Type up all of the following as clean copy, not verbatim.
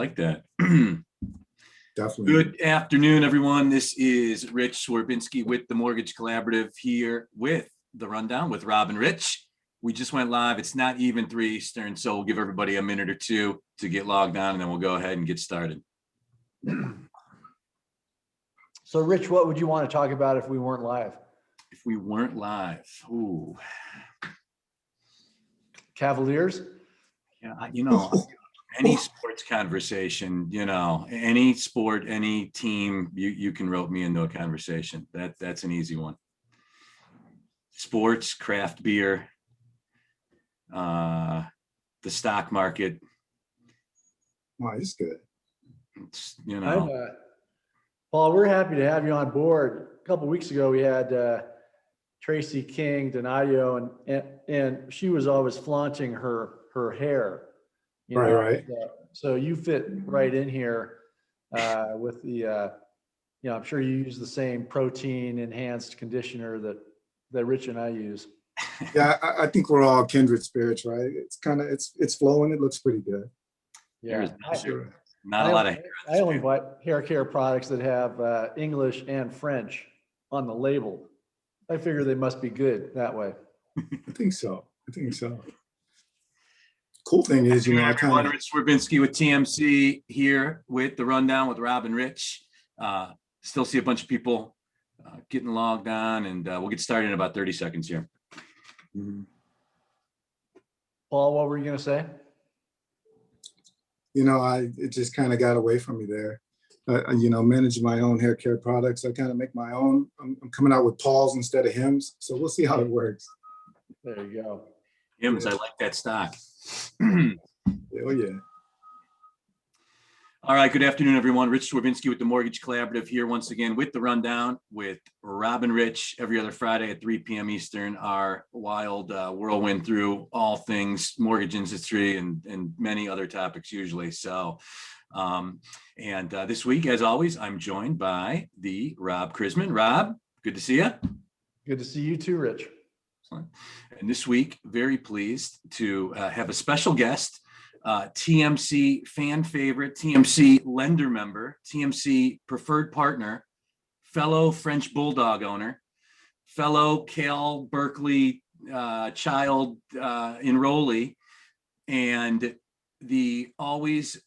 like that. Definitely. Good afternoon, everyone. This is Rich Swerbinsky with the Mortgage Collaborative here with the Rundown with Rob and Rich. We just went live. It's not even 3 Eastern, so we'll give everybody a minute or two to get logged on, and then we'll go ahead and get started. So, Rich, what would you want to talk about if we weren't live? If we weren't live, ooh. Cavaliers? Yeah, any sports conversation, any sport, any team, you can rope me into a conversation. That's an easy one. Sports, craft beer, the stock market. Wow, it's good. It's, Paul, we're happy to have you on board. A couple of weeks ago, we had Tracy King Donadio, and she was always flaunting her hair. Right. So you fit right in here with the, I'm sure you use the same protein enhanced conditioner that Rich and I use. Yeah, I think we're all kindred spirits, right? It's kind of, it's flowing. It looks pretty good. Yeah. Not a lot of hair. I only buy hair care products that have English and French on the label. I figure they must be good that way. I think so. Cool thing is, I kind of. Rich Swerbinsky with TMC here with the Rundown with Rob and Rich. Still see a bunch of people getting logged on, and we'll get started in about 30 seconds here. Mm-hmm. Paul, what were you going to say? It just kind of got away from me there. Managing my own hair care products. I kind of make my own. I'm coming out with Pauls instead of Hims. So we'll see how it works. There you go. Hims, I like that stock. Oh, yeah. All right. Good afternoon, everyone. Rich Swerbinsky with the Mortgage Collaborative here once again with the Rundown with Rob and Rich every other Friday at 3 p.m. Eastern. Our wild whirlwind through all things mortgage industry and many other topics usually. So, and this week, as always, I'm joined by the Rob Chrisman. Rob, good to see you. Good to see you too, Rich. And this week, very pleased to have a special guest, TMC fan favorite, TMC lender member, TMC preferred partner, fellow French Bulldog owner, fellow Cal Berkeley child enrollee, and the always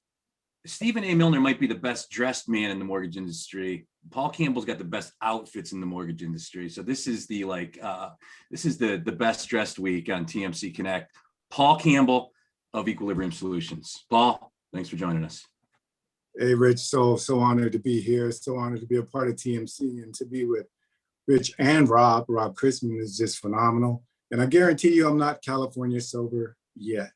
Stephen A. Milner might be the best dressed man in the mortgage industry. Paul Campbell's got the best outfits in the mortgage industry. So this is the best dressed week on TMC Connect. Paul Campbell of Equilibrium Solutions. Paul, thanks for joining us. Hey, Rich, so honored to be here. So honored to be a part of TMC and to be with Rich and Rob. Rob Chrisman is just phenomenal. And I guarantee you I'm not California sober yet.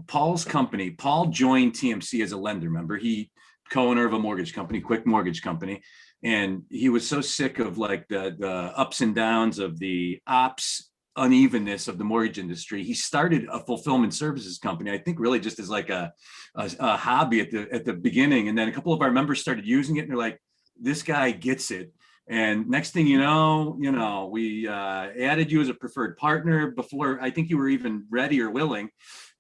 Paul's company, Paul joined TMC as a lender member. He co-owner of a mortgage company, Quick Mortgage Company. And he was so sick of like the ups and downs of the ops unevenness of the mortgage industry. He started a fulfillment services company, I think really just as like a hobby at the beginning. And then a couple of our members started using it and they're like, this guy gets it. And next thing you know, we added you as a preferred partner before I think you were even ready or willing.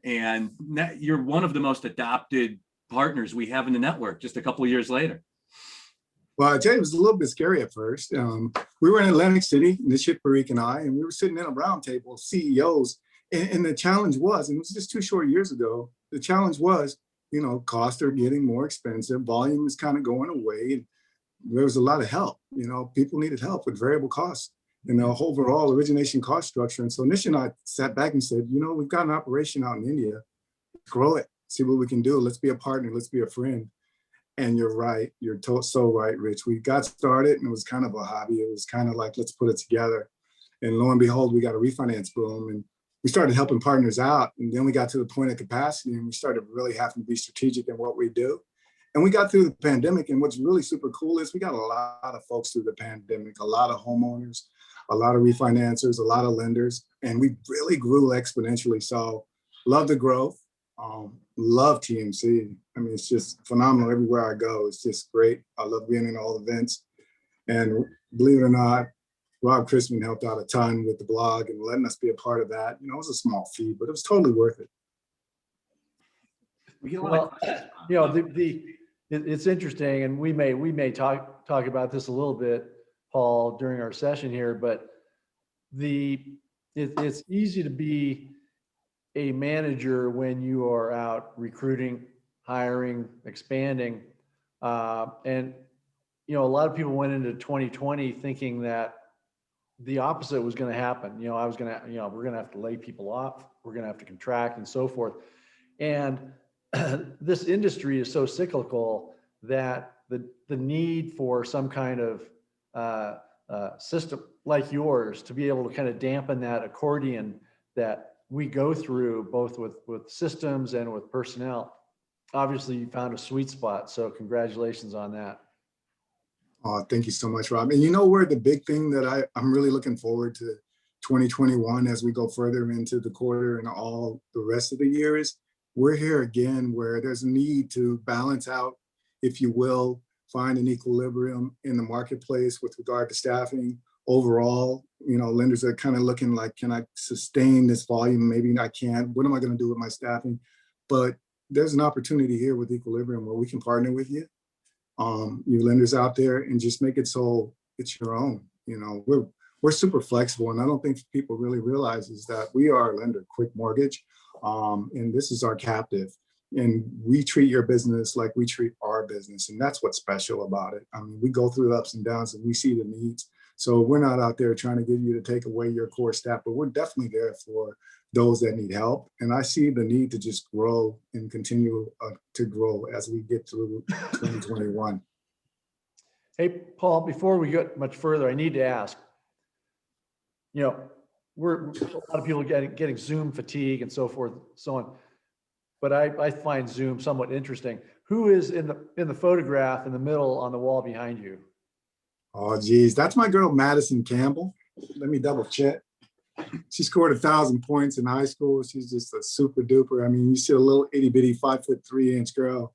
And you're one of the most adopted partners we have in the network just a couple of years later. Well, I tell you, it was a little bit scary at first. We were in Atlantic City, Nishit Parikh and I, and we were sitting in a round table of CEOs. And the challenge was, and it was just 2 short years ago, the challenge was, costs are getting more expensive. Volume is kind of going away. And there was a lot of help. People needed help with variable costs, overall origination cost structure. And so Nish and I sat back and said, we've got an operation out in India, grow it, see what we can do. Let's be a partner. Let's be a friend. And you're right. You're so right, Rich. We got started and it was kind of a hobby. It was kind of like, let's put it together. And lo and behold, we got a refinance boom and we started helping partners out. And then we got to the point of capacity and we started really having to be strategic in what we do. And we got through the pandemic. And what's really super cool is we got a lot of folks through the pandemic, a lot of homeowners, a lot of refinancers, a lot of lenders, and we really grew exponentially. So love the growth. Love TMC. I mean, it's just phenomenal everywhere I go. It's just great. I love being in all events. And believe it or not, Rob Chrisman helped out a ton with the blog and letting us be a part of that. It was a small fee, but it was totally worth it. We get a lot of Well, questions. you know, it's interesting, and we may talk about this a little bit, Paul, during our session here, but it's easy to be a manager when you are out recruiting, hiring, expanding. And, you know, a lot of people went into 2020 thinking that the opposite was going to happen. You know, we're going to have to lay people off. We're going to have to contract and so forth. And this industry is so cyclical that the need for some kind of system like yours to be able to kind of dampen that accordion that we go through both with systems and with personnel. Obviously, you found a sweet spot. So congratulations on that. Oh, thank you so much, Rob. And you know where the big thing that I'm really looking forward to 2021 as we go further into the quarter and all the rest of the year is we're here again where there's a need to balance out, if you will, find an equilibrium in the marketplace with regard to staffing. Overall, you know, lenders are kind of looking like, can I sustain this volume? Maybe I can't. What am I going to do with my staffing? But there's an opportunity here with equilibrium where we can partner with you, you lenders out there, and just make it so it's your own. You know, we're super flexible, and I don't think people really realize is that we are a lender, Quick Mortgage, and this is our captive. And we treat your business like we treat our business, and that's what's special about it. I mean, we go through the ups and downs, and we see the needs. So we're not out there trying to get you to take away your core staff, but we're definitely there for those that need help. And I see the need to just grow and continue to grow as we get through 2021. Hey, Paul, before we get much further, I need to ask, you know, we're a lot of people getting Zoom fatigue and so forth, so on. But I find Zoom somewhat interesting. Who is in the photograph in the middle on the wall behind you? Oh, geez, that's my girl, Madison Campbell. Let me double check. She scored 1,000 points in high school. She's just a super duper. I mean, you see a little itty bitty 5'3" girl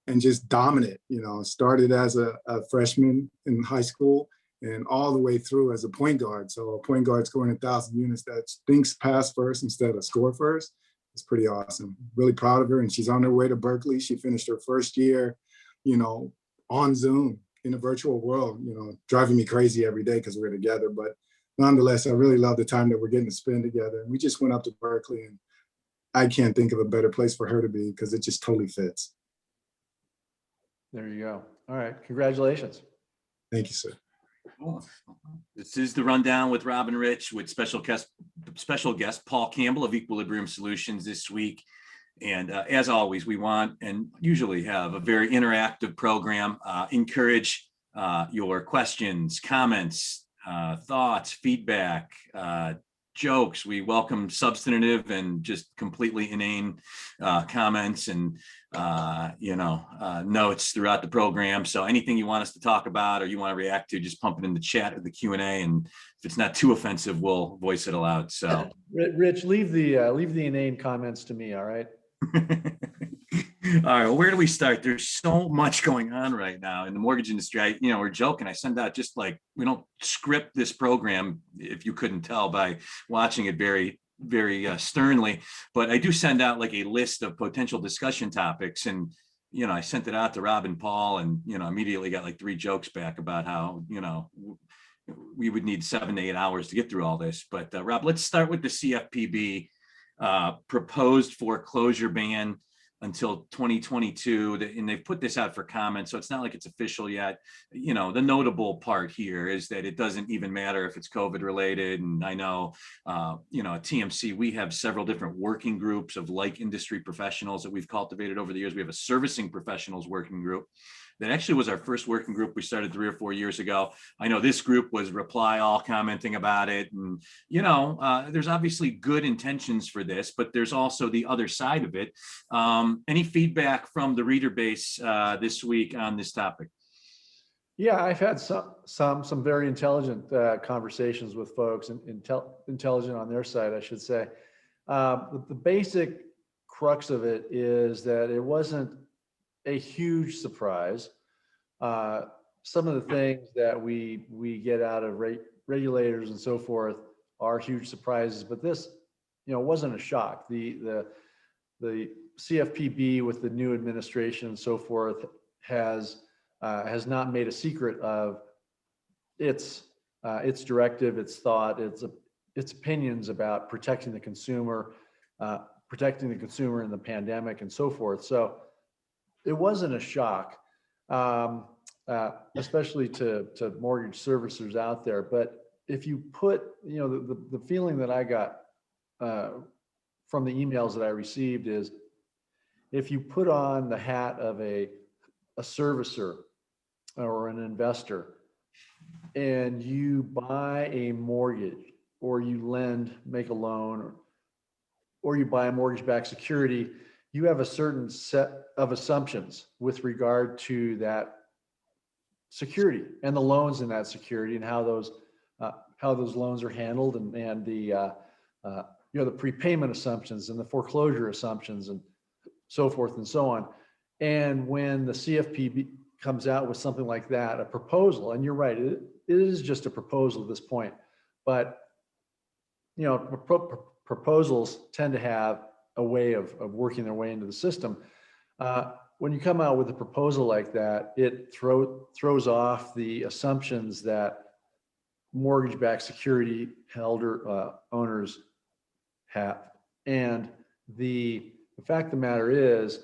and just dominant, you know, started as a freshman in high school and all the way through as a point guard. So a point guard scoring 1,000 units that thinks pass first instead of score first. It's pretty awesome. Really proud of her. And she's on her way to Berkeley. She finished her first year, you know, on Zoom in a virtual world, you know, driving me crazy every day because we're together. But nonetheless, I really love the time that we're getting to spend together. And we just went up to Berkeley, and I can't think of a better place for her to be because it just totally fits. There you go. All right. Congratulations. Thank you, sir. Cool. This is the rundown with Rob and Rich with special guest Paul Campbell of Equilibrium Solutions this week. And as always, we want and usually have a very interactive program. Encourage your questions, comments, thoughts, feedback, jokes. We welcome substantive and just completely inane comments and notes throughout the program. So anything you want us to talk about or you want to react to, just pump it in the chat or the Q&A. And if it's not too offensive, we'll voice it aloud. So Rich, leave the inane comments to me. All right. All right, well, where do we start? There's so much going on right now in the mortgage industry. We're joking. I send out just like, we don't script this program, if you couldn't tell by watching it very, very sternly, but I do send out like a list of potential discussion topics. And, I sent it out to Rob and Paul and, immediately got like 3 jokes back about how, we would need 7 to 8 hours to get through all this. But Rob, let's start with the CFPB proposed foreclosure ban until 2022, and they've put this out for comment, so it's not like it's official yet. The notable part here is that it doesn't even matter if it's COVID related. And I know, at TMC, we have several different working groups of like industry professionals that we've cultivated over the years. We have a servicing professionals working group that actually was our first working group we started 3 or 4 years ago. I know this group was reply all commenting about it. And, there's obviously good intentions for this, but there's also the other side of it. Any feedback from the reader base this week on this topic? Yeah, I've had some very intelligent conversations with folks, and intelligent on their side, I should say. The basic crux of it is that it wasn't a huge surprise. Some of the things that we get out of regulators and so forth are huge surprises, but this, wasn't a shock. The the CFPB with the new administration and so forth has not made a secret of its directive, its thought, its opinions about protecting the consumer in the pandemic and so forth. So it wasn't a shock, especially to mortgage servicers out there. But if you put, the feeling that I got from the emails that I received is, if you put on the hat of a servicer or an investor and you buy a mortgage or you make a loan, or you buy a mortgage-backed security, you have a certain set of assumptions with regard to that security and the loans in that security and how those loans are handled, and the the prepayment assumptions and the foreclosure assumptions and so forth and so on. And when the CFPB comes out with something like that, a proposal, and you're right, it is just a proposal at this point, but proposals tend to have a way of working their way into the system. When you come out with a proposal like that, it throws off the assumptions that mortgage-backed security owners have. And the fact of the matter is,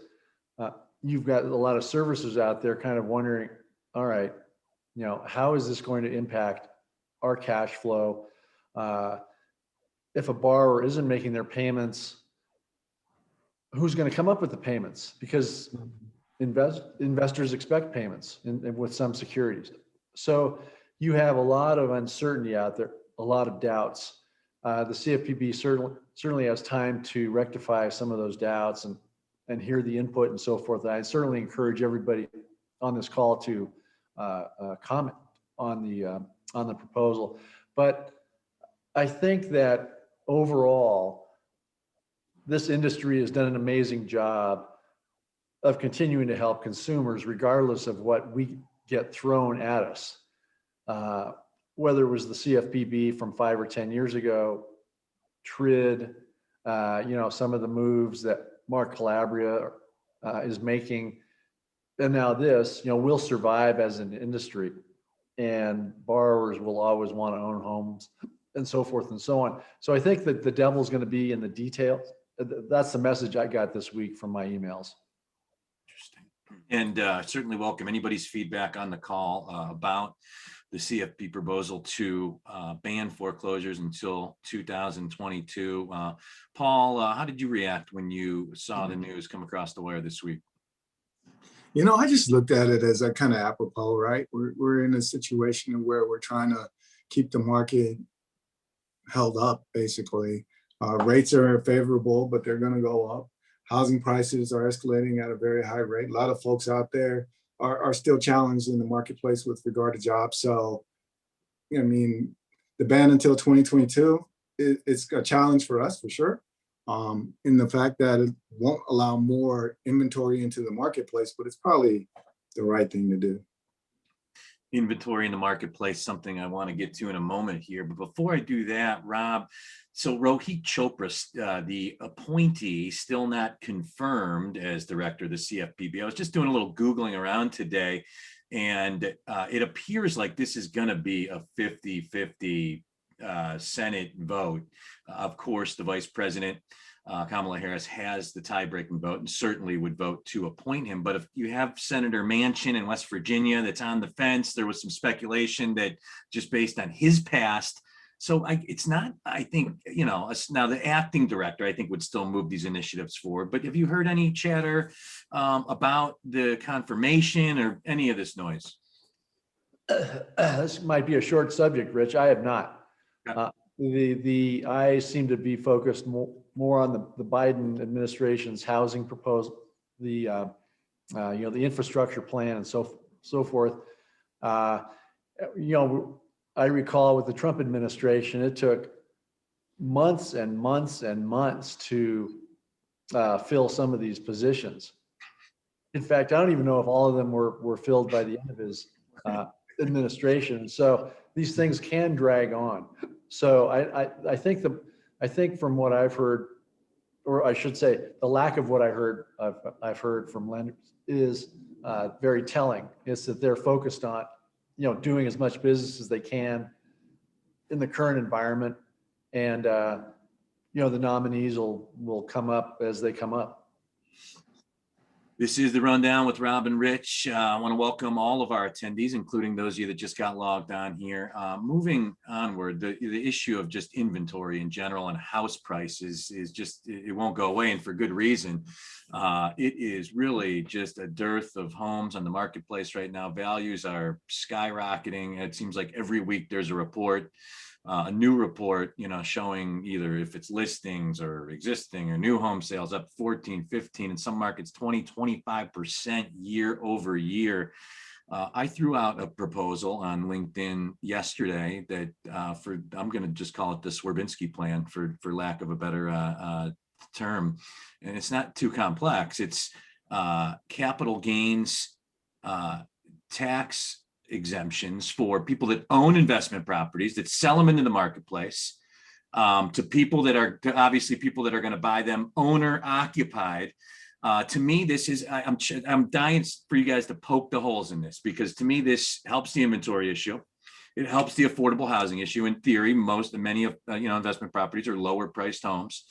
you've got a lot of servicers out there kind of wondering, all right, how is this going to impact our cash flow? If a borrower isn't making their payments, who's going to come up with the payments? Because investors expect payments with some securities. So you have a lot of uncertainty out there, a lot of doubts. The CFPB certainly has time to rectify some of those doubts and hear the input and so forth. I certainly encourage everybody on this call to comment on the proposal. But I think that overall, this industry has done an amazing job of continuing to help consumers regardless of what we get thrown at us. Whether it was the CFPB from 5 or 10 years ago, TRID, some of the moves that Mark Calabria is making, and now this, we'll survive as an industry, and borrowers will always want to own homes and so forth and so on. So I think that the devil's going to be in the details. That's the message I got this week from my emails. Interesting. And certainly welcome anybody's feedback on the call about the CFP proposal to ban foreclosures until 2022. Paul, how did you react when you saw the news come across the wire this week? I just looked at it as a kind of apropos, right? We're in a situation where we're trying to keep the market held up, basically. Rates are favorable, but they're going to go up. Housing prices are escalating at a very high rate. A lot of folks out there are still challenged in the marketplace with regard to jobs. So, the ban until 2022, it's a challenge for us for sure. In the fact that it won't allow more inventory into the marketplace, but it's probably the right thing to do. Inventory in the marketplace, something I want to get to in a moment here. But before I do that, Rob, so Rohit Chopra, the appointee, still not confirmed as director of the CFPB. I was just doing a little Googling around today, and it appears like this is going to be a 50-50 Senate vote. Of course, the vice president, Kamala Harris, has the tie-breaking vote and certainly would vote to appoint him. But if you have Senator Manchin in West Virginia that's on the fence, there was some speculation that just based on his past. So it's not, I think, now the acting director, I think, would still move these initiatives forward. But have you heard any chatter about the confirmation or any of this noise? This might be a short subject, Rich. I have not. Yeah. The eyes seem to be focused more on the Biden administration's housing proposal, the infrastructure plan and so forth. I recall with the Trump administration, it took months and months and months to fill some of these positions. In fact, I don't even know if all of them were filled by the end of his administration. So these things can drag on. So I think from what I've heard, or I should say, the lack of what I've heard from lenders is very telling. Is that they're focused on, doing as much business as they can in the current environment, and the nominees will come up as they come up. This is the Rundown with Rob and Rich. I want to welcome all of our attendees, including those of you that just got logged on here. Moving onward, the issue of just inventory in general and house prices is just, it won't go away, and for good reason. It is really just a dearth of homes on the marketplace right now. Values are skyrocketing. It seems like every week there's a report. A new report, showing either if it's listings or existing or new home sales up 14, 15, in some markets, 20, 25% year over year. I threw out a proposal on LinkedIn yesterday that I'm going to just call it the Swerbinsky plan for lack of a better term. And it's not too complex. It's capital gains tax exemptions for people that own investment properties, that sell them into the marketplace, to people that are obviously people that are going to buy them owner occupied. To me, this is, I'm dying for you guys to poke the holes in this, because to me, this helps the inventory issue. It helps the affordable housing issue. In theory, many of investment properties are lower priced homes.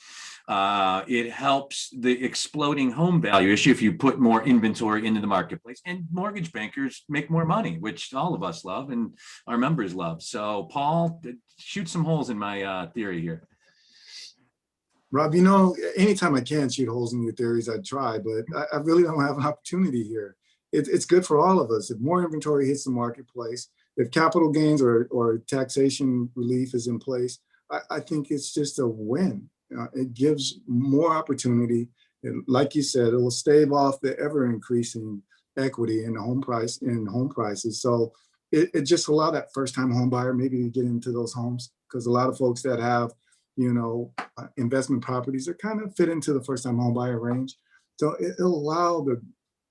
It helps the exploding home value issue if you put more inventory into the marketplace, and mortgage bankers make more money, which all of us love and our members love. So, Paul, shoot some holes in my theory here. Rob, anytime I can shoot holes in your theories, I try, but I really don't have an opportunity here. It's good for all of us. If more inventory hits the marketplace, if capital gains or taxation relief is in place, I think it's just a win. It gives more opportunity. And like you said, it will stave off the ever increasing equity in home prices. So it just allow that first time home buyer maybe to get into those homes, because a lot of folks that have, investment properties are kind of fit into the first time home buyer range. So it'll allow the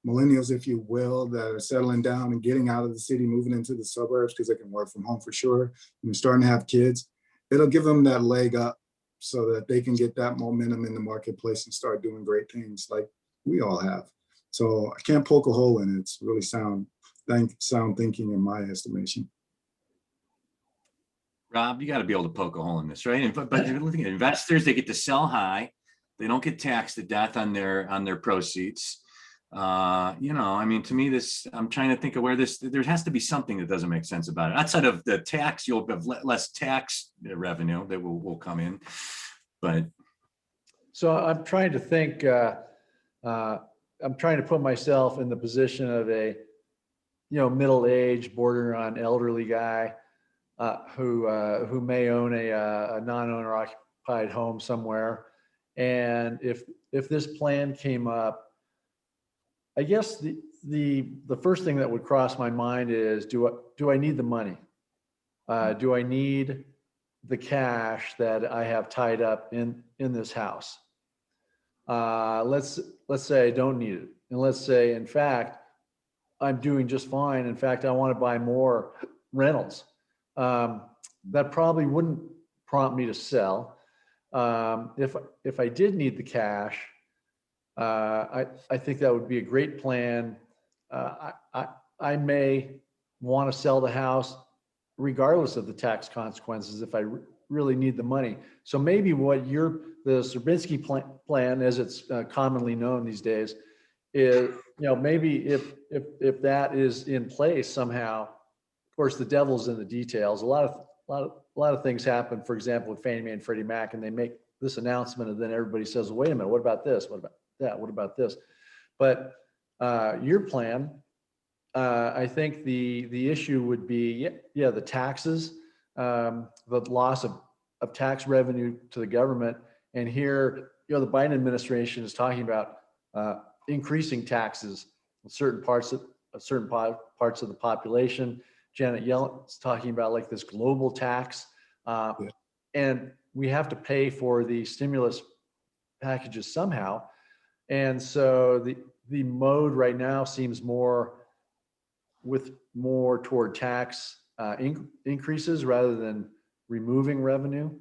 millennials, if you will, that are settling down and getting out of the city, moving into the suburbs because they can work from home for sure, and starting to have kids. It'll give them that leg up so that they can get that momentum in the marketplace and start doing great things like we all have. So I can't poke a hole in it. It's really sound thinking in my estimation. Rob, you got to be able to poke a hole in this, right? But looking at investors, they get to sell high. They don't get taxed to death on their proceeds. To me, I'm trying to think of where there has to be something that doesn't make sense about it. Outside of the tax, you'll have less tax revenue that will come in. But so I'm trying to think, I'm trying to put myself in the position of a, middle-aged, border on elderly guy who may own a non-owner occupied home somewhere. And if this plan came up, I guess the first thing that would cross my mind is, do I need the money? Do I need the cash that I have tied up in this house? Let's say I don't need it. And let's say, in fact, I'm doing just fine. In fact, I want to buy more rentals. That probably wouldn't prompt me to sell. If I did need the cash, I think that would be a great plan. I may want to sell the house regardless of the tax consequences if I really need the money. So maybe the Swerbinsky plan, as it's commonly known these days, is, maybe if that is in place somehow. Of course, the devil's in the details. A lot of things happen. For example, with Fannie Mae and Freddie Mac, and they make this announcement, and then everybody says, well, wait a minute, what about this? What about that? What about this? But your plan, I think the issue would be, the taxes, the loss of tax revenue to the government. And here, the Biden administration is talking about increasing taxes in certain parts of the population. Janet Yellen's talking about like this global tax, and we have to pay for the stimulus packages somehow. And so the mode right now seems more toward tax increases rather than removing revenue.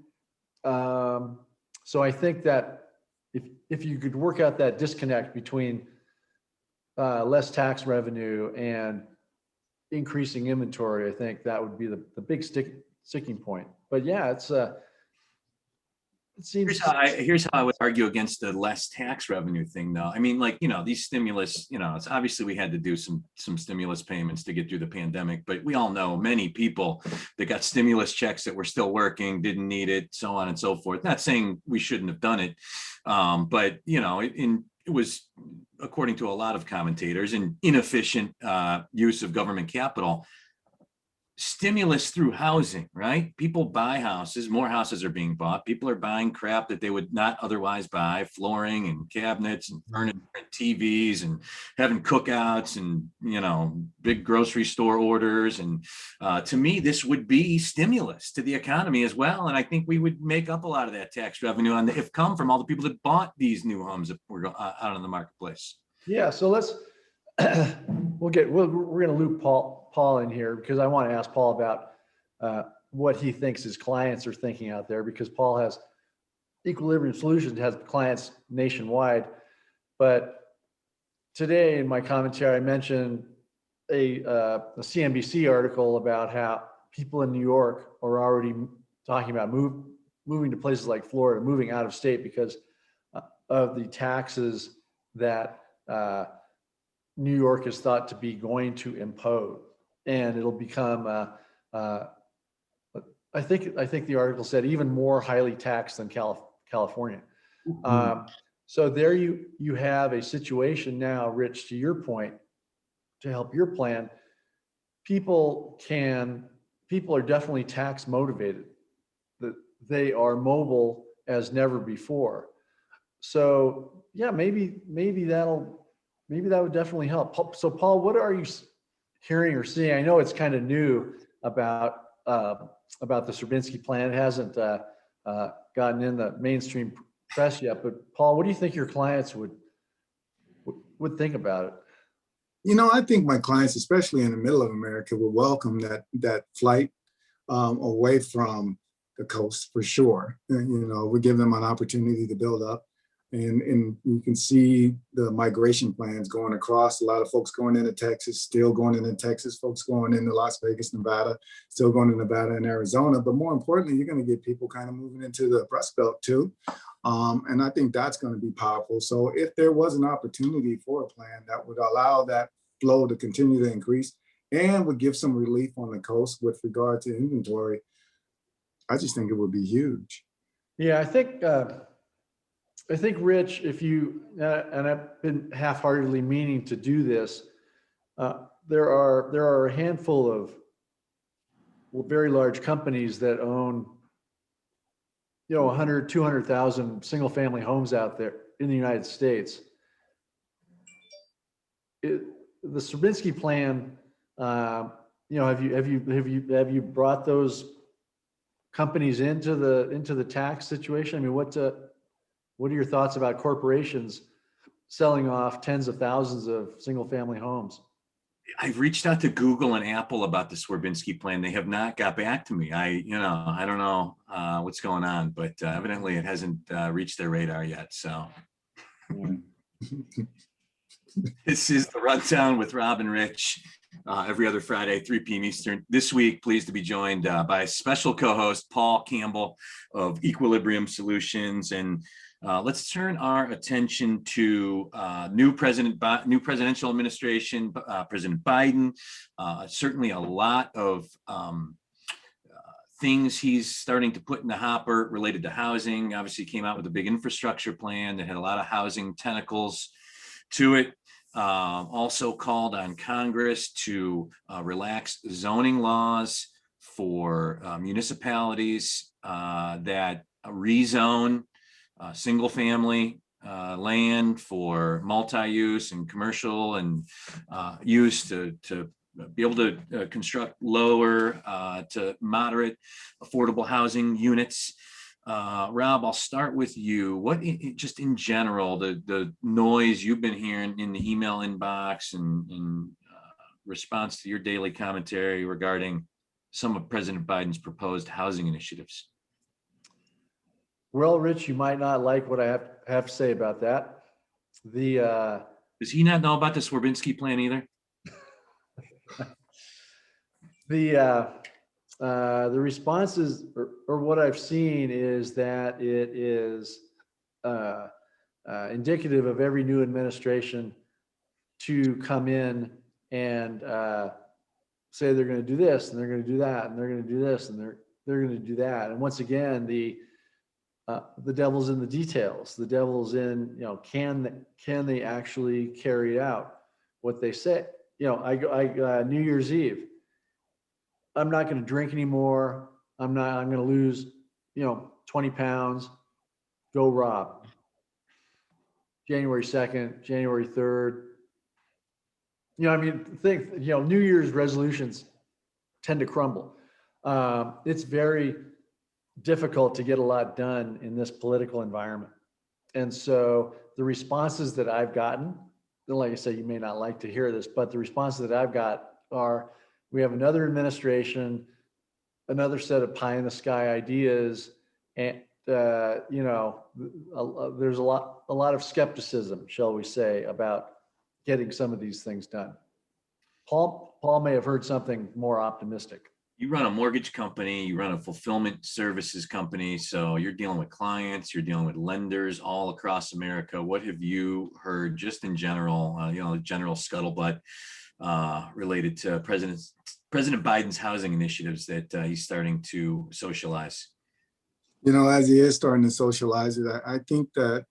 So I think that if you could work out that disconnect between less tax revenue and increasing inventory, I think that would be the big sticking point. But yeah, it seems. Here's how I would argue against the less tax revenue thing, though. I mean, like, these stimulus, it's obviously we had to do some stimulus payments to get through the pandemic, but we all know many people that got stimulus checks that were still working, didn't need it, so on and so forth. Not saying we shouldn't have done it, but it was, according to a lot of commentators, an inefficient use of government capital. Stimulus through housing, right? People buy houses, more houses are being bought. People are buying crap that they would not otherwise buy, flooring and cabinets and furniture and TVs, and having cookouts and, big grocery store orders. And to me, this would be stimulus to the economy as well. And I think we would make up a lot of that tax revenue if come from all the people that bought these new homes that were out in the marketplace. Yeah. So let's, we're going to loop Paul in here, because I want to ask Paul about what he thinks his clients are thinking out there, because Paul has Equilibrium Solutions, has clients nationwide. But today in my commentary, I mentioned a CNBC article about how people in New York are already talking about moving to places like Florida, moving out of state because of the taxes that New York is thought to be going to impose, and it'll become, I think the article said, even more highly taxed than California. So there you have a situation now, Rich, to your point, to help your plan. People are definitely tax motivated. That they are mobile as never before. So yeah, maybe that would definitely help. So Paul, what are you hearing or seeing? I know it's kind of new about the Srbinski plan. It hasn't gotten in the mainstream press yet, but Paul, what do you think your clients would think about it? I think my clients, especially in the middle of America, would welcome that flight away from the coast for sure. We give them an opportunity to build up. And you can see the migration plans going across. A lot of folks going into Texas, still going into Texas, folks going into Las Vegas, Nevada, still going to Nevada and Arizona. But more importantly, you're going to get people kind of moving into the Rust Belt too. And I think that's going to be powerful. So if there was an opportunity for a plan that would allow that flow to continue to increase and would give some relief on the coast with regard to inventory, I just think it would be huge. Yeah, I think, Rich, if you, and I've been half-heartedly meaning to do this, there are a handful of very large companies that own, 100, 200,000 single-family homes out there in the United States. The Srbinski plan, have you brought those companies into the tax situation? I mean, what are your thoughts about corporations selling off tens of thousands of single-family homes? I've reached out to Google and Apple about the Srbinski plan. They have not got back to me. I don't know what's going on, but evidently it hasn't reached their radar yet. So this is the Rundown with Rob and Rich, every other Friday, 3 p.m. Eastern. This week, pleased to be joined by special co-host Paul Campbell of Equilibrium Solutions. And let's turn our attention to new presidential administration, President Biden. Certainly a lot of things he's starting to put in the hopper related to housing. Obviously came out with a big infrastructure plan that had a lot of housing tentacles to it. Also called on Congress to relax zoning laws for municipalities that rezone single family land for multi-use and commercial and use to be able to construct lower to moderate affordable housing units. Rob, I'll start with you. What, just in general, the noise you've been hearing in the email inbox and in response to your daily commentary regarding some of President Biden's proposed housing initiatives? Well, Rich, you might not like what I have to say about that. The Does he not know about the Swerbinsky plan either? the responses or what I've seen is that it is indicative of every new administration to come in and say they're going to do this and they're going to do that and they're going to do this and they're going to do that. And once again, the devil's in the details. The devil's in, can they actually carry out what they say? I New Year's Eve, I'm not going to drink anymore. I'm going to lose, 20 pounds. Go rob. January 2nd, January 3rd. New Year's resolutions tend to crumble. It's very difficult to get a lot done in this political environment. And so the responses that I've gotten, like I said, you may not like to hear this, but the responses that I've got are, we have another administration, another set of pie in the sky ideas. And, there's a lot of skepticism, shall we say, about getting some of these things done. Paul may have heard something more optimistic. You run a mortgage company, you run a fulfillment services company, so you're dealing with clients, you're dealing with lenders all across America. What have you heard just in general, general scuttlebutt related to President Biden's housing initiatives that he's starting to socialize? As he is starting to socialize it, I think that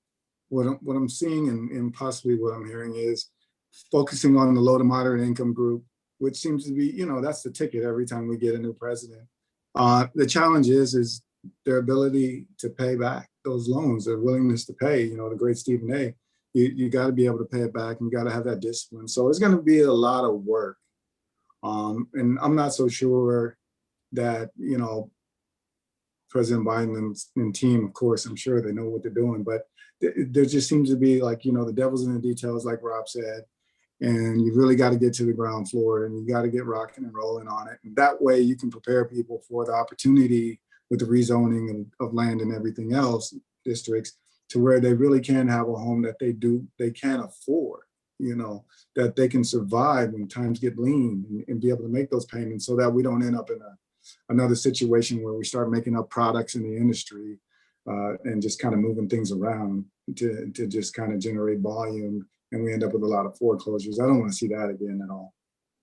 what I'm seeing and possibly what I'm hearing is focusing on the low to moderate income group, which seems to be, that's the ticket every time we get a new president. The challenge is their ability to pay back those loans, their willingness to pay. The great Stephen A. You got to be able to pay it back, and you got to have that discipline. So it's going to be a lot of work. And I'm not so sure that, President Biden and team, of course, I'm sure they know what they're doing, but there just seems to be the devil's in the details, like Rob said, and you really got to get to the ground floor and you got to get rocking and rolling on it. And that way you can prepare people for the opportunity with the rezoning of land and everything else, districts, to where they really can have a home that they can afford, that they can survive when times get lean and be able to make those payments, so that we don't end up in another situation where we start making up products in the industry and just kind of moving things around to just kind of generate volume, and we end up with a lot of foreclosures. I don't want to see that again at all.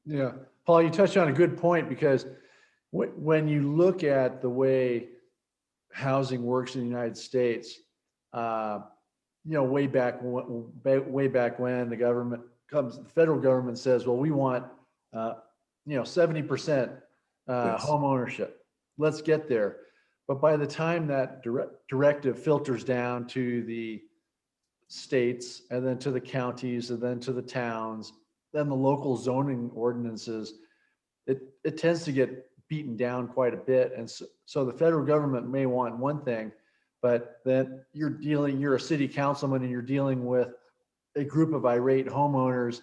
Yeah, Paul, you touched on a good point, because when you look at the way housing works in the United States, way back when the federal government says, well, we want 70% home ownership. Let's get there. But by the time that directive filters down to the states, and then to the counties, and then to the towns, then the local zoning ordinances, it tends to get beaten down quite a bit. And so the federal government may want one thing, but then you're a city councilman and you're dealing with a group of irate homeowners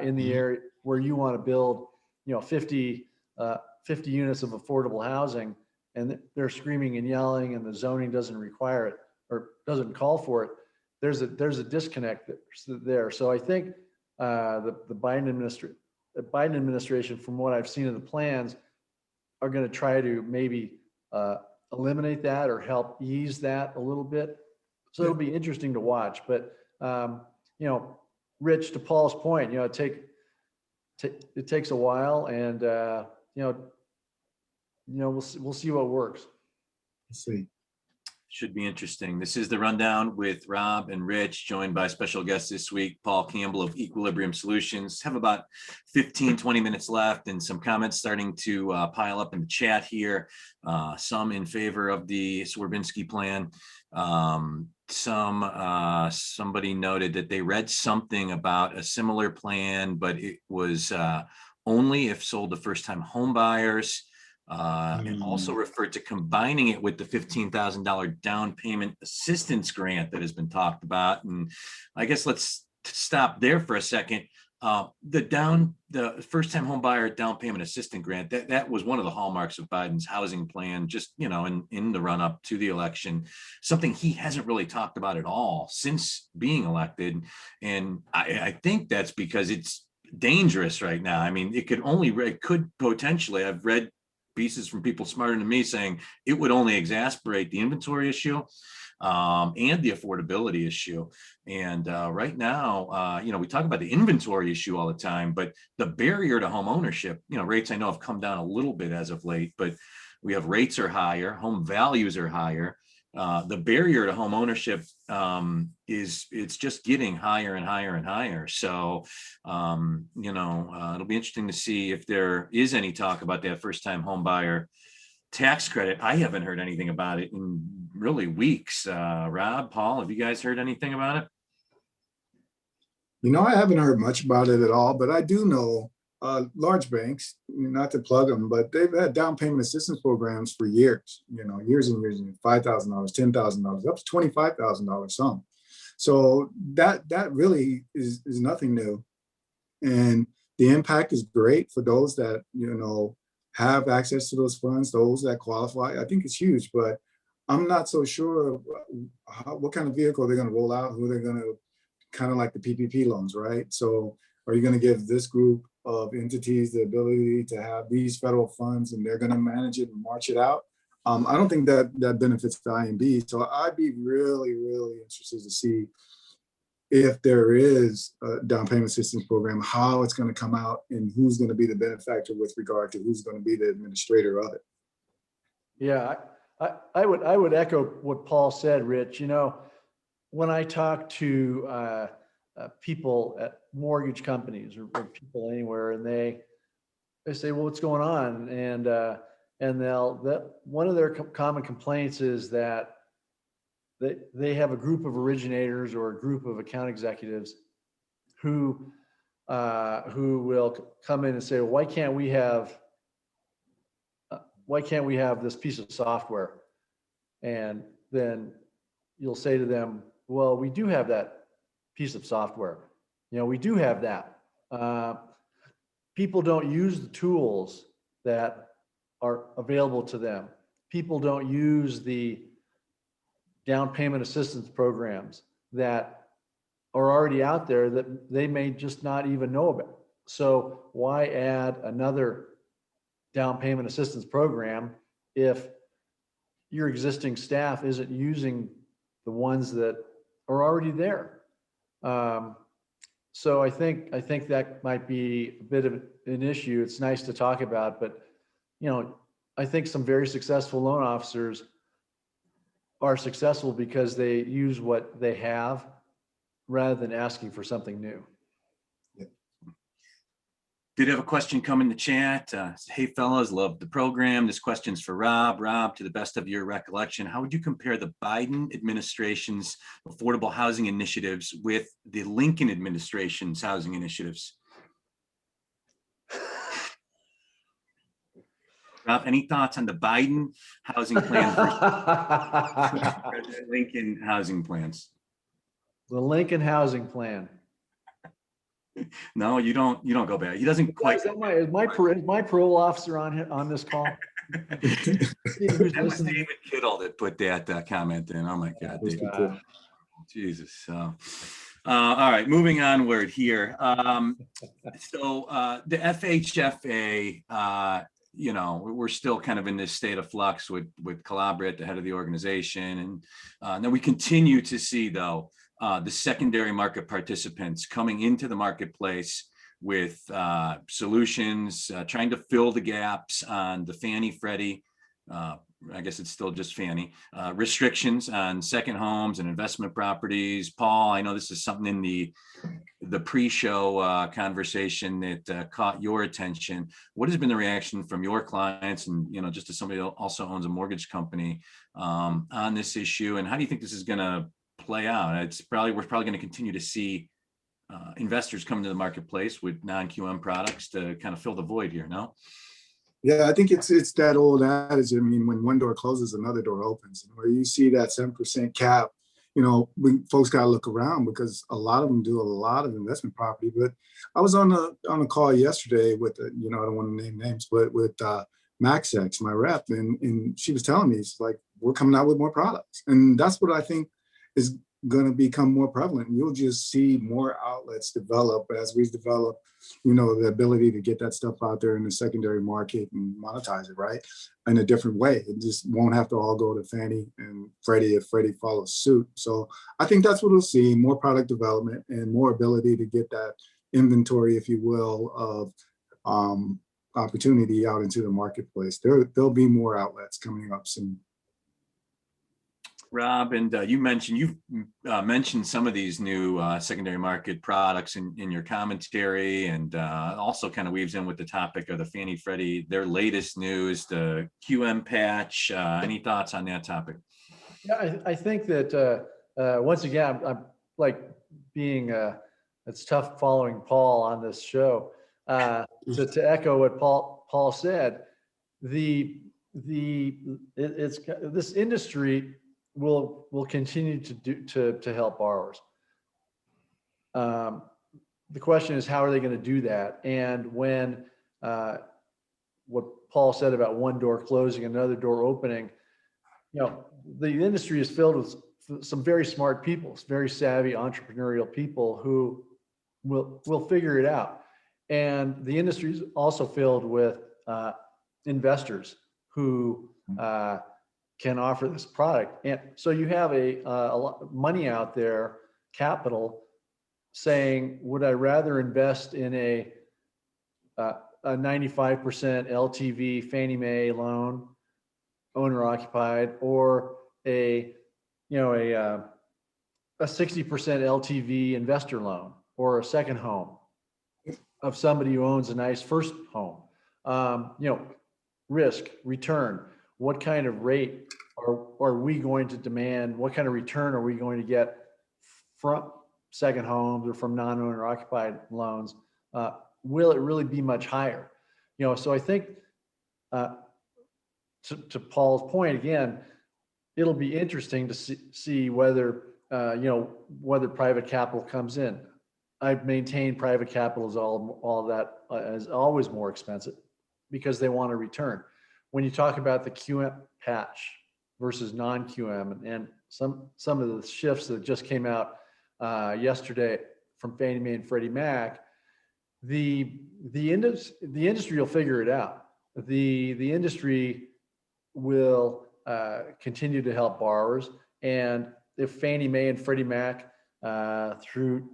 in the area where you want to build, 50 units of affordable housing, and they're screaming and yelling, and the zoning doesn't require it or doesn't call for it. There's a disconnect there. So I think the Biden administration, from what I've seen of the plans, are going to try to maybe eliminate that or help ease that a little bit. So it'll be interesting to watch. But Rich, to Paul's point, it takes a while, and we'll see what works. Let's see. Should be interesting. This is the Rundown with Rob and Rich, joined by special guest this week, Paul Campbell of Equilibrium Solutions. Have about 15-20 minutes left, and some comments starting to pile up in the chat here. Some in favor of the Swerbinsky plan. Somebody noted that they read something about a similar plan, but it was only if sold to first-time home buyers. And also referred to combining it with the $15,000 down payment assistance grant that has been talked about. And I guess let's stop there for a second. the first time home buyer down payment assistance grant, that was one of the hallmarks of Biden's housing plan, just, in the run up to the election, something he hasn't really talked about at all since being elected. And I think that's because it's dangerous right now. I mean, it could potentially, I've read pieces from people smarter than me saying it would only exacerbate the inventory issue and the affordability issue. And right now, we talk about the inventory issue all the time, but the barrier to home ownership, rates I know have come down a little bit as of late, but we have rates are higher, home values are higher. The barrier to home ownership it's just getting higher and higher and higher. So, it'll be interesting to see if there is any talk about that first time home buyer tax credit. I haven't heard anything about it in really weeks. Rob, Paul, have you guys heard anything about it? I haven't heard much about it at all, but I do know large banks, not to plug them, but they've had down payment assistance programs for years, years and years, $5,000, $10,000, up to $25,000 some. So that really is nothing new. And the impact is great for those that, have access to those funds, those that qualify. I think it's huge, but I'm not so sure what kind of vehicle they're going to roll out, who they're going to, kind of like the PPP loans, right? So are you going to give this group of entities the ability to have these federal funds and they're going to manage it and march it out? I don't think that benefits the IMB. So I'd be really, really interested to see if there is a down payment assistance program, how it's going to come out and who's going to be the benefactor with regard to who's going to be the administrator of it. Yeah, I would echo what Paul said, Rich. When I talk to people at mortgage companies or people anywhere, and they say, "Well, what's going on?" and one of their common complaints is that they have a group of originators or a group of account executives who will come in and say, "Why can't we have this piece of software?" And then you'll say to them, "Well, we do have that piece of software. We do have that. People don't use the tools that are available to them. People don't use the down payment assistance programs that are already out there that they may just not even know about. So why add another down payment assistance program if your existing staff isn't using the ones that are already there?" So I think that might be a bit of an issue. It's nice to talk about, but I think some very successful loan officers are successful because they use what they have rather than asking for something new. Did have a question come in the chat. Hey fellas, love the program. This question's for Rob. Rob, to the best of your recollection, how would you compare the Biden administration's affordable housing initiatives with the Lincoln administration's housing initiatives? Rob, any thoughts on the Biden housing plan versus the Lincoln housing plans? The Lincoln housing plan. No, you don't go back. He doesn't quite. Is my parole officer on this call? That was David Kittle that put that comment in. Oh my God, David. Jesus. All right, moving onward here. So the FHFA, we're still kind of in this state of flux with Calabria at the head of the organization, and then we continue to see though the secondary market participants coming into the marketplace with solutions, trying to fill the gaps on the Fannie Freddie, I guess it's still just Fannie, restrictions on second homes and investment properties. Paul, I know this is something in the pre-show conversation that caught your attention. What has been the reaction from your clients and, just as somebody who also owns a mortgage company on this issue? And how do you think this is going to play out? We're probably going to continue to see investors come to the marketplace with non-QM products to kind of fill the void here, no? Yeah, I think it's that old adage. I mean, when one door closes, another door opens. And where you see that 7% cap, folks got to look around because a lot of them do a lot of investment property. But I was on a call yesterday with, I don't want to name names, but with MaxX, my rep, and she was telling me, it's like, we're coming out with more products. And that's what I think is going to become more prevalent. You'll just see more outlets develop as we develop, the ability to get that stuff out there in the secondary market and monetize it, right, in a different way. It just won't have to all go to Fannie and Freddie if Freddie follows suit. So I think that's what we'll see, more product development and more ability to get that inventory, if you will, of opportunity out into the marketplace. There'll be more outlets coming up soon. Rob, and you've mentioned some of these new secondary market products in your commentary, and also kind of weaves in with the topic of the Fannie Freddie, their latest news, the QM patch. Any thoughts on that topic? Yeah, I think that once again, I'm like being, it's tough following Paul on this show. To echo what Paul said, this industry will continue to help borrowers. The question is, how are they going to do that? And when what Paul said about one door closing, another door opening, the industry is filled with some very smart people, very savvy entrepreneurial people who will figure it out. And the industry is also filled with investors who can offer this product. And so you have a lot of money out there, capital, saying, would I rather invest in a 95% LTV Fannie Mae loan, owner occupied, or a 60% LTV investor loan, or a second home of somebody who owns a nice first home? Risk, return, what kind of rate are we going to demand? What kind of return are we going to get from second homes or from non-owner occupied loans? Will it really be much higher? So I think to Paul's point again, it'll be interesting to see whether whether private capital comes in. I've maintained private capital is all that is always more expensive because they want a return. When you talk about the QM patch versus non-QM, and some of the shifts that just came out yesterday from Fannie Mae and Freddie Mac, the industry will figure it out. The industry will continue to help borrowers, and if Fannie Mae and Freddie Mac through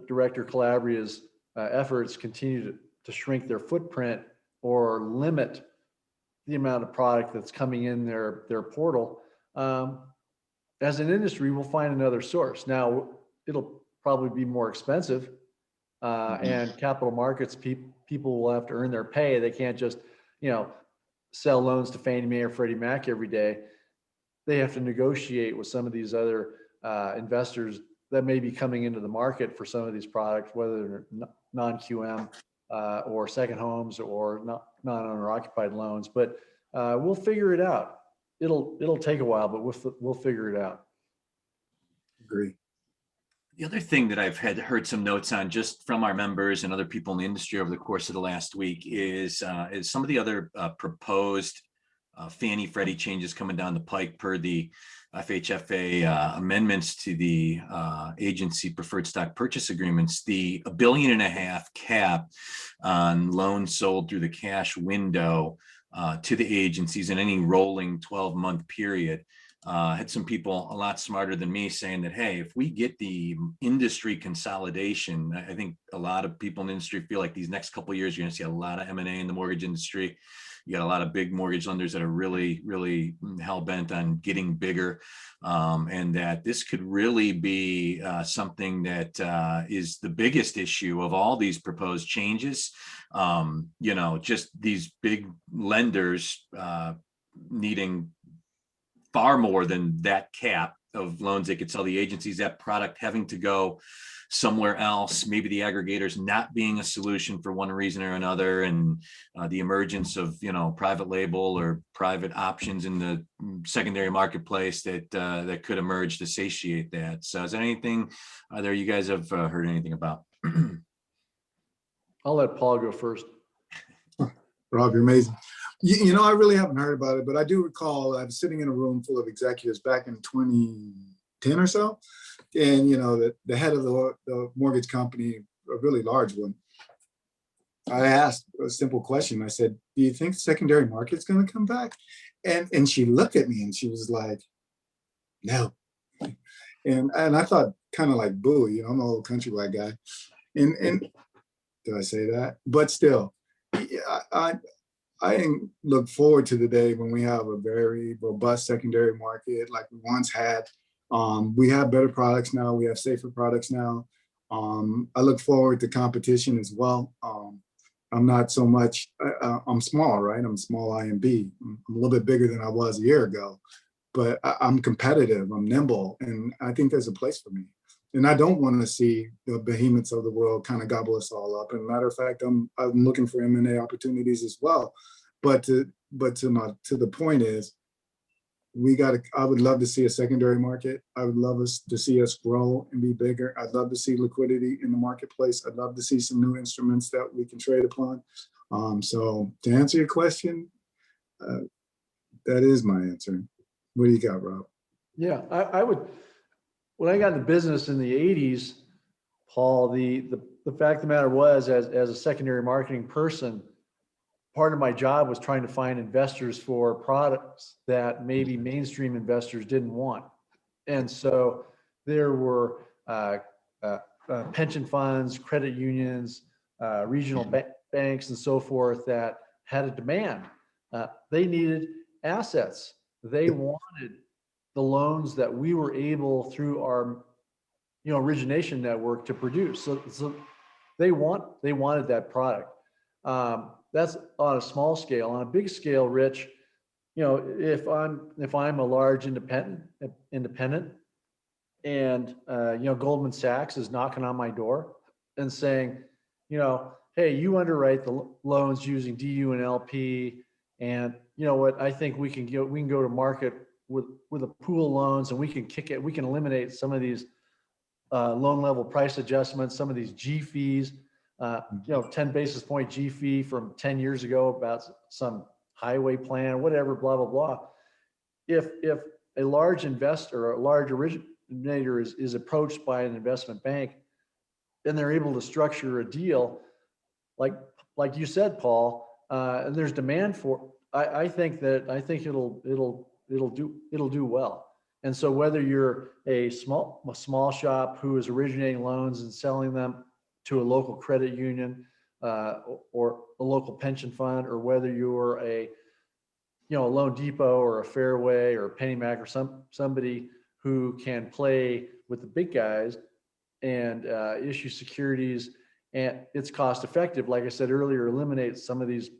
Director Calabria's efforts continue to shrink their footprint or limit the amount of product that's coming in their portal, as an industry, we'll find another source. Now, it'll probably be more expensive, and capital markets people will have to earn their pay. They can't just, sell loans to Fannie Mae or Freddie Mac every day. They have to negotiate with some of these other investors that may be coming into the market for some of these products, whether they're non-QM or second homes or non-owner occupied loans. But we'll figure it out. It'll take a while, but we'll figure it out. Agree. The other thing that I've heard some notes on just from our members and other people in the industry over the course of the last week is some of the other proposed Fannie Freddie changes coming down the pike per the FHFA amendments to the agency preferred stock purchase agreements. The $1.5 billion cap on loans sold through the cash window to the agencies in any rolling 12-month period. Had some people a lot smarter than me saying that, hey, if we get the industry consolidation, I think a lot of people in the industry feel like these next couple of years, you're going to see a lot of M&A in the mortgage industry. You got a lot of big mortgage lenders that are really, really hell bent on getting bigger, and that this could really be something that is the biggest issue of all these proposed changes. Just these big lenders needing far more than that cap of loans they could sell the agencies, that product having to go somewhere else, maybe the aggregators not being a solution for one reason or another, and the emergence of, private label or private options in the secondary marketplace that could emerge to satiate that. So is there anything either you guys have heard anything about? I'll let Paul go first. Rob, you're amazing. I really haven't heard about it, but I do recall I was sitting in a room full of executives back in 2010 or so. And, the head of the mortgage company, a really large one, I asked a simple question. I said, do you think the secondary market's going to come back? And she looked at me and she was like, no. And I thought kind of like, boo, I'm an old country white guy. And did I say that? But still, I look forward to the day when we have a very robust secondary market like we once had. We have better products now. We have safer products now. I look forward to competition as well. I'm not so much, I'm small, right? I'm small IMB. I'm a little bit bigger than I was a year ago, but I'm competitive, I'm nimble, and I think there's a place for me. And I don't want to see the behemoths of the world kind of gobble us all up. And matter of fact, I'm looking for M&A opportunities as well. But to the point is, I would love to see a secondary market. I would love us to see us grow and be bigger. I'd love to see liquidity in the marketplace. I'd love to see some new instruments that we can trade upon. So to answer your question, that is my answer. What do you got, Rob? Yeah, I would, when I got into business in the 80s, Paul, the fact of the matter was, as a secondary marketing person, part of my job was trying to find investors for products that maybe mainstream investors didn't want. And so there were pension funds, credit unions, regional banks, and so forth that had a demand. They needed assets. They wanted the loans that we were able through our origination network to produce. So they wanted that product. That's on a small scale. On a big scale, Rich, if I'm a large independent, and Goldman Sachs is knocking on my door and saying, hey, you underwrite the loans using DU and LP, and you know what? I think we can go to market with a pool of loans, and we can eliminate some of these loan level price adjustments, some of these G fees. 10 basis point G fee from 10 years ago about some highway plan, whatever, blah, blah, blah. If a large investor or a large originator is approached by an investment bank, then they're able to structure a deal like you said, Paul, and there's demand for, I think it'll do well. And so whether you're a small shop who is originating loans and selling them to a local credit union or a local pension fund, or whether you're a Loan Depot or a Fairway or a PennyMac or somebody who can play with the big guys and issue securities, and it's cost effective. Like I said earlier, eliminate some of these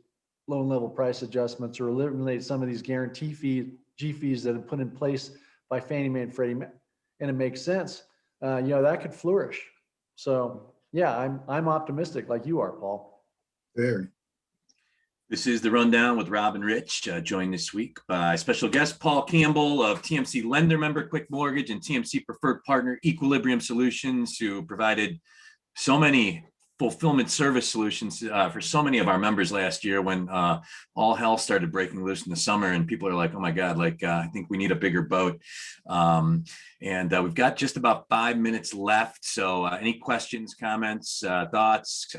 loan level price adjustments, or eliminate some of these guarantee fees, G fees that have put in place by Fannie Mae and Freddie Mac, and it makes sense. That could flourish. So yeah, I'm optimistic like you are, Paul. Very. This is the Rundown with Rob and Rich, joined this week by special guest Paul Campbell of TMC Lender Member Quick Mortgage and TMC Preferred Partner Equilibrium Solutions, who provided so many fulfillment service solutions for so many of our members last year when all hell started breaking loose in the summer, and people are like, oh my God, I think we need a bigger boat. And we've got just about 5 minutes left. So any questions, comments, thoughts,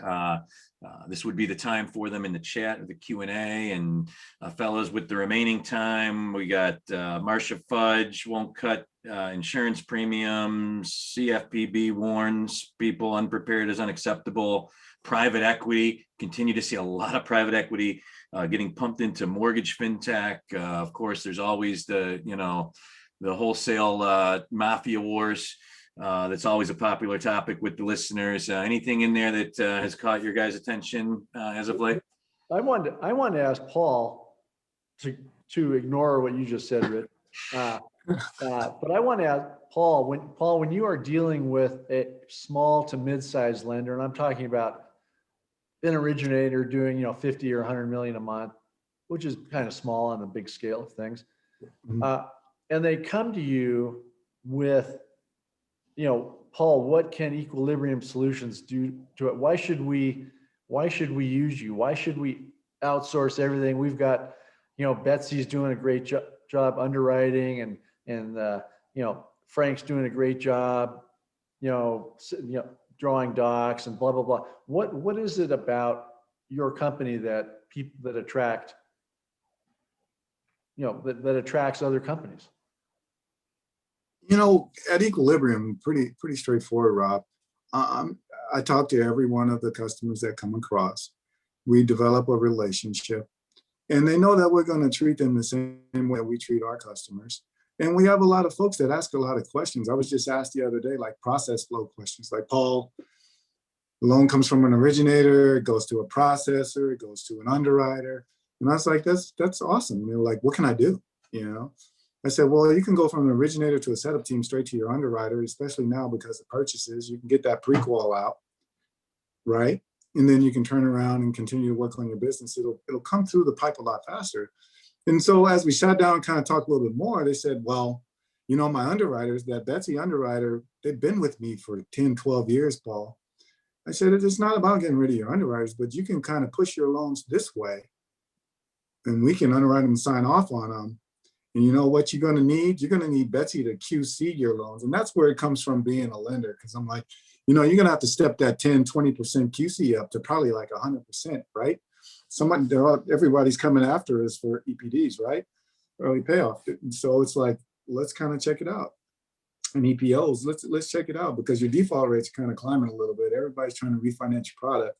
this would be the time for them in the chat or the Q&A. And fellows, with the remaining time, we got Marcia Fudge won't cut insurance premiums. CFPB warns people unprepared is unacceptable. Private equity, continue to see a lot of private equity getting pumped into mortgage fintech. Of course, there's always the wholesale mafia wars. That's always a popular topic with the listeners. Anything in there that has caught your guys' attention as of late? I wanted to ask Paul to ignore what you just said, Rich. But I want to ask Paul, when you are dealing with a small to mid-sized lender, and I'm talking about an originator doing, 50 or 100 million a month, which is kind of small on the big scale of things. Mhm. And they come to you with, Paul, what can Equilibrium Solutions do to it? Why should we use you? Why should we outsource everything? We've got, Betsy's doing a great job underwriting, and Frank's doing a great job, drawing docs and blah blah blah. What is it about your company that people that attract, that attracts other companies? At Equilibrium, pretty straightforward, Rob. I talk to every one of the customers that come across. We develop a relationship, and they know that we're going to treat them the same way we treat our customers. And we have a lot of folks that ask a lot of questions. I was just asked the other day, like process flow questions, like, Paul, the loan comes from an originator, it goes to a processor, it goes to an underwriter. And I was like, that's awesome. They're like, what can I do? I said, well, you can go from an originator to a setup team straight to your underwriter, especially now because of purchases. You can get that pre-qual out, right? And then you can turn around and continue to work on your business. It'll come through the pipe a lot faster. And so as we sat down and kind of talked a little bit more, they said, well, my underwriters, that Betsy underwriter, they've been with me for 10, 12 years, Paul. I said, it's not about getting rid of your underwriters, but you can kind of push your loans this way, and we can underwrite them and sign off on them. And you know what you're going to need? You're going to need Betsy to QC your loans. And that's where it comes from being a lender. Because I'm like, you're going to have to step that 10, 20% QC up to probably like 100%, right? Everybody's coming after us for EPDs, right? Early payoff. And so it's like, let's kind of check it out. And EPOs, let's check it out, because your default rates are kind of climbing a little bit. Everybody's trying to refinance your product.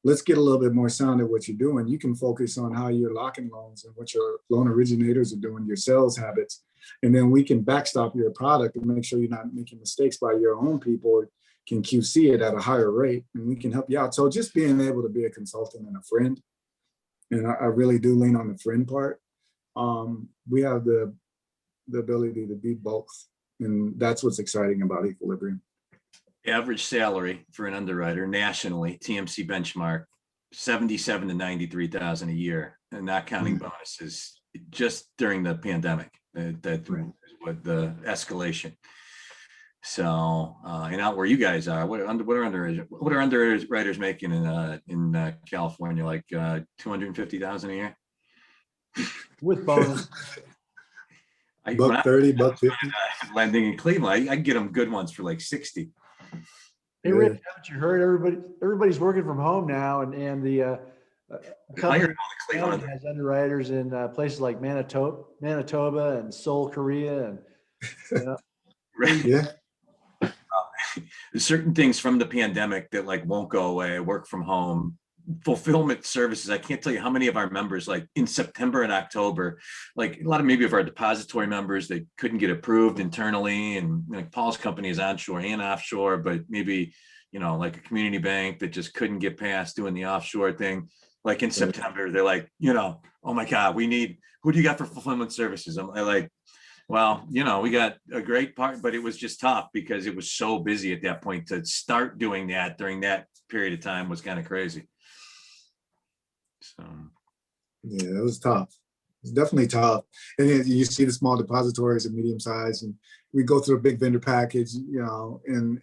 Let's get a little bit more sound at what you're doing. You can focus on how you're locking loans and what your loan originators are doing, your sales habits. And then we can backstop your product and make sure you're not making mistakes by your own people, can QC it at a higher rate, and we can help you out. So just being able to be a consultant and a friend, and I really do lean on the friend part. We have the ability to be both. And that's what's exciting about Equilibrium. Average salary for an underwriter nationally, TMC benchmark, 77 to 93,000 a year, and not counting bonuses. Just during the pandemic, that Right. is what the escalation. So, and out where you guys are, what are underwriters making in California? Like 250,000 a year With bonus. when Buck I 30, buck 50. lending in Cleveland, I get them good ones for like 60. Hey, Rick, haven't you heard everybody's working from home now, and the company Cleveland. has underwriters in places like Manitoba and Seoul, Korea, and Right. Yeah. There's certain things from the pandemic that like won't go away. Work from home, fulfillment services. I can't tell you how many of our members, like in September and October, like a lot of maybe of our depository members, they couldn't get approved internally. And like Paul's company is onshore and offshore, but maybe, like a community bank that just couldn't get past doing the offshore thing. Like in September, they're like, oh my God, who do you got for fulfillment services? I'm like, well, we got a great part, but it was just tough because it was so busy at that point. To start doing that during that period of time was kind of crazy. So, yeah, it was tough. It's definitely tough. And you see the small depositories and medium size, and we go through a big vendor package, and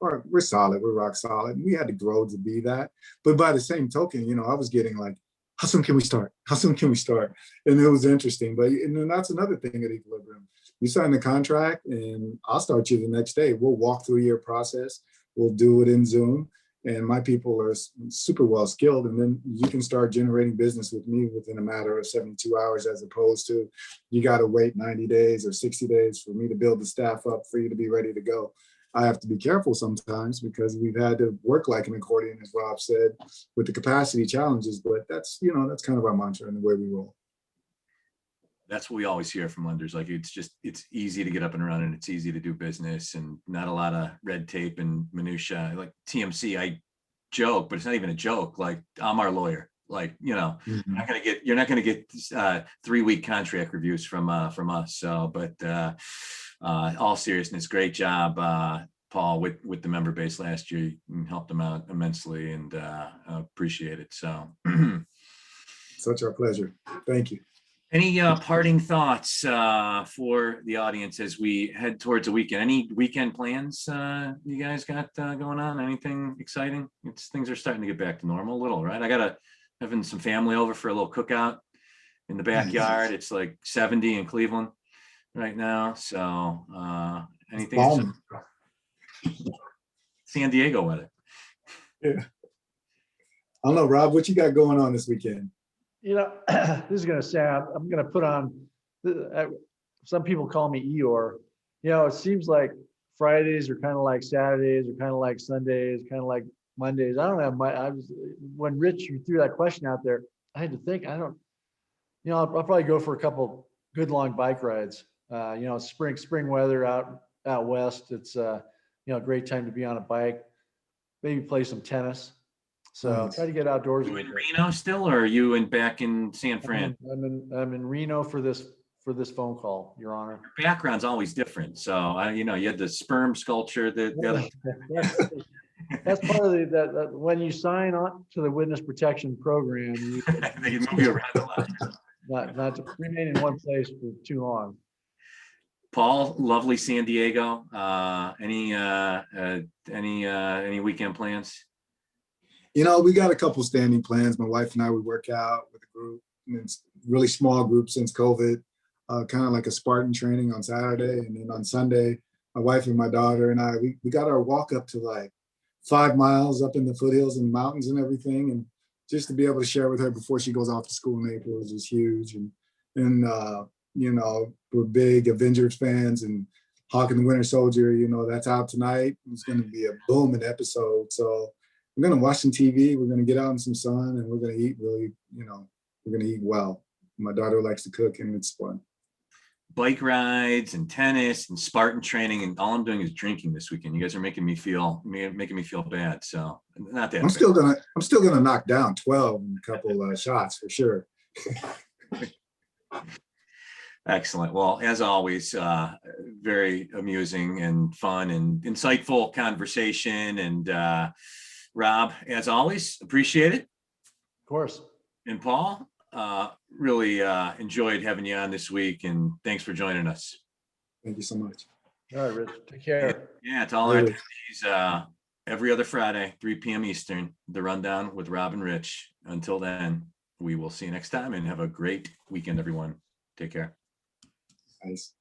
we're solid, we're rock solid. And we had to grow to be that. But by the same token, I was getting like, how soon can we start? How soon can we start? And it was interesting. And then that's another thing at Equilibrium. You sign the contract and I'll start you the next day. We'll walk through your process. We'll do it in Zoom. And my people are super well skilled. And then you can start generating business with me within a matter of 72 hours, as opposed to you got to wait 90 days or 60 days for me to build the staff up for you to be ready to go. I have to be careful sometimes because we've had to work like an accordion, as Rob said, with the capacity challenges. But that's kind of our mantra and the way we roll. That's what we always hear from lenders. Like it's easy to get up and running. It's easy to do business and not a lot of red tape and minutia. Like TMC, I joke, but it's not even a joke. Like I'm our lawyer. Like, you know, Mhm. you're not gonna get 3-week contract reviews from us. So, but all seriousness, great job, Paul, with the member base last year. You helped them out immensely, and appreciate it. So, Such our pleasure. Thank you. any parting thoughts for the audience as we head towards the weekend? Any weekend plans you guys got going on? Anything exciting? Things are starting to get back to normal a little, right? I got having some family over for a little cookout in the backyard. It's like 70 in Cleveland right now. So anything Balmy. San Diego weather? Yeah. I don't know, Rob, what you got going on this weekend? You know, this is gonna sound, I'm gonna put on, some people call me Eeyore. You know, it seems like Fridays are kind of like Saturdays, or kind of like Sundays, kind of like Mondays. I don't have when Rich threw that question out there, I had to think, I'll probably go for a couple good long bike rides. You know, spring weather out west. It's a great time to be on a bike. Maybe play some tennis. So Nice. try to get outdoors. You in Reno still, or are you back in San Fran? I'm in Reno for this phone call, Your Honor. Background's always different. So you know, you had the sperm sculpture, the other. That's part of that when you sign on to the witness protection program, They move you around a lot. not to remain in one place for too long. Paul, lovely San Diego. Any weekend plans? You know, we got a couple standing plans. My wife and I, we work out with a group, and it's a really small group since COVID, kind of like a Spartan training on Saturday. And then on Sunday, my wife and my daughter and I, we got our walk up to like 5 miles up in the foothills and mountains and everything. And just to be able to share with her before she goes off to school in April is just huge. And you know, we're big Avengers fans, and Hawk and the Winter Soldier, you know, that's out tonight. It's going to be a booming episode. So we're going to watch some TV. We're going to get out in some sun, and we're going to eat really, you know, we're going to eat well. My daughter likes to cook, and it's fun. Bike rides and tennis and Spartan training, and all I'm doing is drinking this weekend. You guys are making me feel bad. So not that I'm still gonna knock down 12 in a couple shots for sure. Excellent. Well, as always, very amusing and fun and insightful conversation. And Rob, as always, appreciate it. Of course. And Paul, really enjoyed having you on this week, and thanks for joining us. Thank you so much. All right, Rich. Take care. Yeah, it's all our attendees, every other Friday, 3 p.m. Eastern, the rundown with Rob and Rich. Until then, we will see you next time, and have a great weekend, everyone. Take care. Nice.